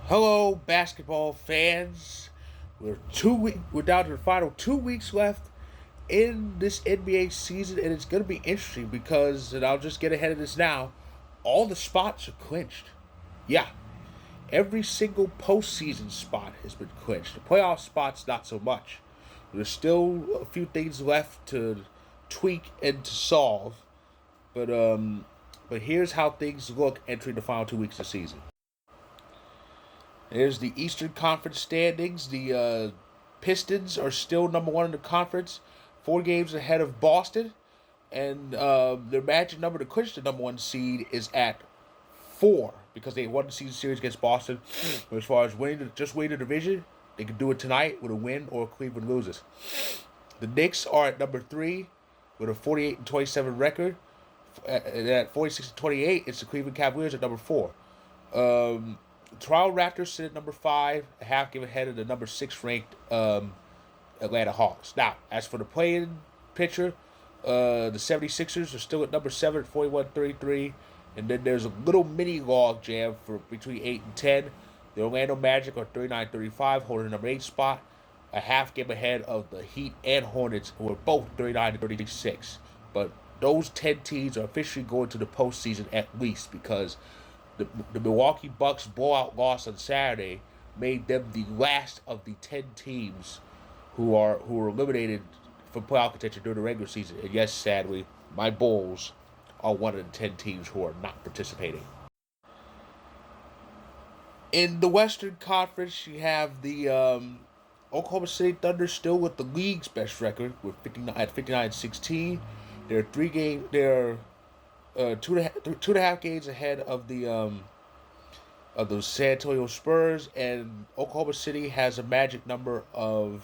Hello, basketball fans. We're down to the final 2 weeks left in this NBA season, and it's going to be interesting because, and I'll just get ahead of this now, all the spots are clinched. Yeah, every single postseason spot has been clinched. The playoff spots, not so much. There's still a few things left to tweak and to solve, but here's how things look entering the final 2 weeks of the season. There's the Eastern Conference standings. The Pistons are still number one in the conference, 4 games ahead of Boston, and their magic number to clinch the number one seed is at 4 because they won the season series against Boston. But as far as winning the division, they can do it tonight with a win or Cleveland loses. The Knicks are at number 3 with a 48-27 record. At 46-28, it's the Cleveland Cavaliers at number 4. Toronto Raptors sit at number 5, a half game ahead of the number 6 ranked Atlanta Hawks. Now, as for the play-in picture, the 76ers are still at number 7 at 41-33. And then there's a little mini log jam for between 8 and 10. The Orlando Magic are 39-35, holding the number 8 spot, a half game ahead of the Heat and Hornets, who are both 39-36. But those 10 teams are officially going to the postseason at least because the Milwaukee Bucks blowout loss on Saturday made them the last of the 10 teams who were eliminated from playoff contention during the regular season. And yes, sadly, my Bulls are one of the 10 teams who are not participating. In the Western Conference, you have the Oklahoma City Thunder still with the league's best record with 59 at 59-16. They're 3 game. They're two and a half games ahead of the San Antonio Spurs, and Oklahoma City has a magic number of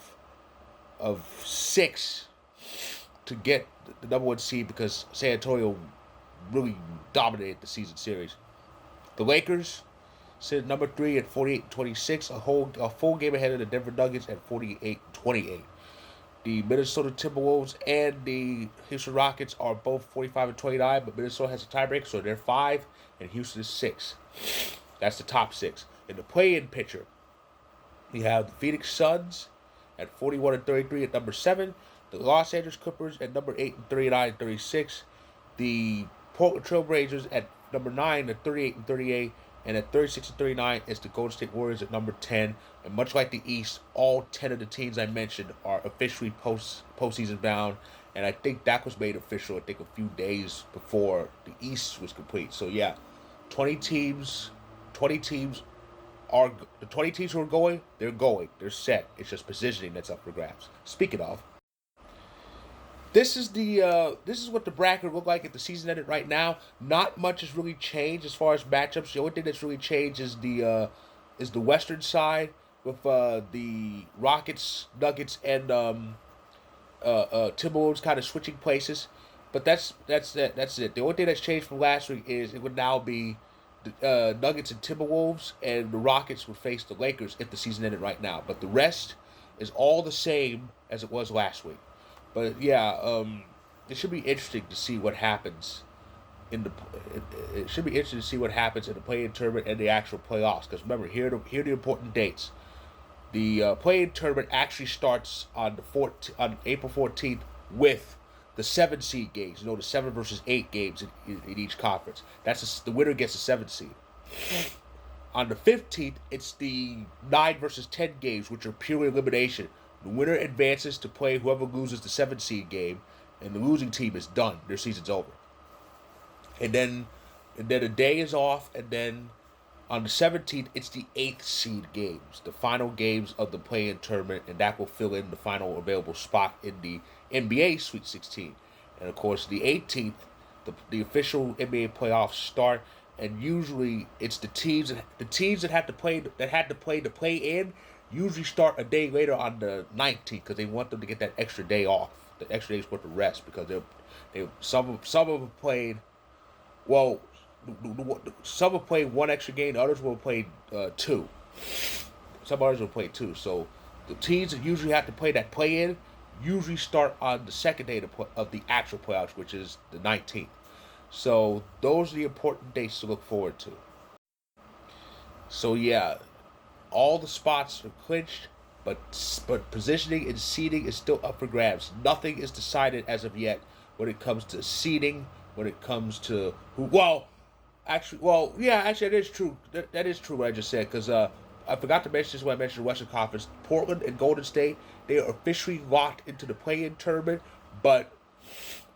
6 to get the number one seed because San Antonio really dominated the season series. The Lakers sit at number 3 at 48-26, a full game ahead of the Denver Nuggets at 48-28. The Minnesota Timberwolves and the Houston Rockets are both 45-29, but Minnesota has a tiebreaker, so they're 5, and Houston is 6. That's the top 6. In the play-in picture, we have the Phoenix Suns at 41-33 at number 7, the Los Angeles Clippers at number 8 and 39-36, the Portland Trail Blazers at number 9 at 38-38, and at 36-39 is the Golden State Warriors at number 10. And much like the East, all 10 of the teams I mentioned are officially postseason bound. And I think that was made official, I think, a few days before the East was complete. So yeah, 20 teams, 20 teams are the 20 teams who are going. They're going. They're set. It's just positioning that's up for grabs. Speaking of, this is what the bracket look like if the season ended right now. Not much has really changed as far as matchups. The only thing that's really changed is the Western side with the Rockets, Nuggets, and Timberwolves kind of switching places. But that's it. That's it. The only thing that's changed from last week is it would now be the Nuggets and Timberwolves, and the Rockets would face the Lakers if the season ended right now. But the rest is all the same as it was last week. But yeah, it should be interesting to see what happens in the. It should be interesting to see what happens in the play-in tournament and the actual playoffs. Because remember, here are the important dates. The play-in tournament actually starts on on April 14th with the 7 seed games. You know, the 7 versus 8 games in each conference. The winner gets the 7 seed. On the 15th, it's the 9 versus 10 games, which are purely elimination. The winner advances to play whoever loses the 7 seed game, and the losing team is done. Their season's over. And then a day is off, and then on the 17th, it's the 8th seed games, the final games of the play-in tournament, and that will fill in the final available spot in the NBA Sweet 16. And of course, the 18th, the official NBA playoffs start, and usually it's the teams that had to play the play in usually start a day later on the 19th because they want them to get that extra day off, the extra day's worth of rest because some of them played well. Some will play one extra game, others will play 2. Some others will play 2. So the teams that usually have to play that play in usually start on the second day of the actual playoffs, which is the 19th. So those are the important dates to look forward to. So yeah, all the spots are clinched, but positioning and seeding is still up for grabs. Nothing is decided as of yet when it comes to seeding, when it comes to who. Actually, that is true. That is true what I just said because I forgot to mention this when I mentioned the Western Conference. Portland and Golden State, they are officially locked into the play-in tournament, but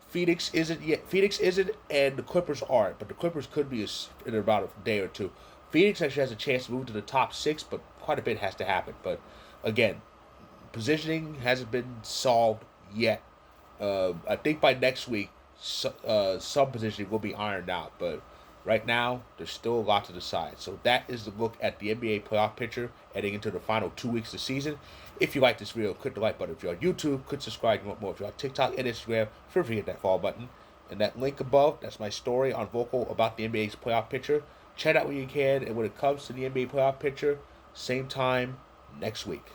Phoenix isn't yet. Phoenix isn't, and the Clippers aren't. But the Clippers could be in about a day or two. Phoenix actually has a chance to move to the top six, but quite a bit has to happen. But again, positioning hasn't been solved yet. I think by next week, some positioning will be ironed out. But right now, there's still a lot to decide. So that is the look at the NBA playoff picture heading into the final 2 weeks of the season. If you like this video, click the like button. If you're on YouTube, click subscribe. If you want more, if you're on TikTok and Instagram, feel free to hit that follow button. And that link above, that's my story on Vocal about the NBA's playoff picture. Check it out when you can. And when it comes to the NBA playoff picture, same time next week.